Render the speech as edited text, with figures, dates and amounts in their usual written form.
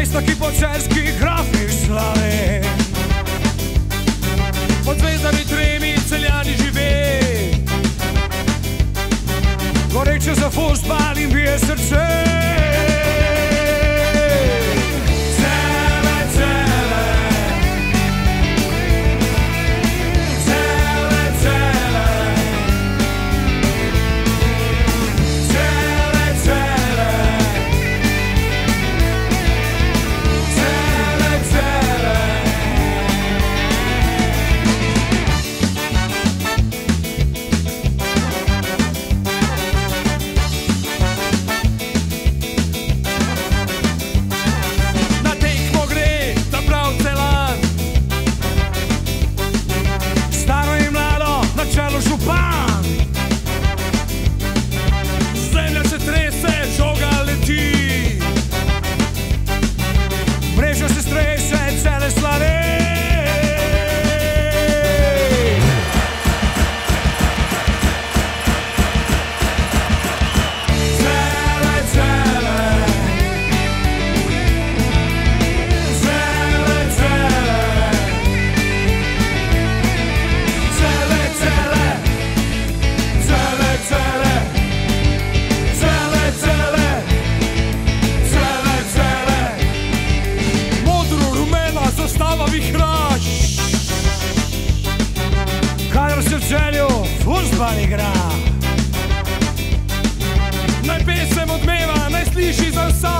Istaki počerski grafi slave, pod zvezdami tremi celjani žive. Goreče za fudbal in bije srce. Župan, zemlja se trese, žoga leti, mreža se strese, cele slave. Kadar se v Celju fudbal igra, naj pesem odmeva, naj sliši za vsa.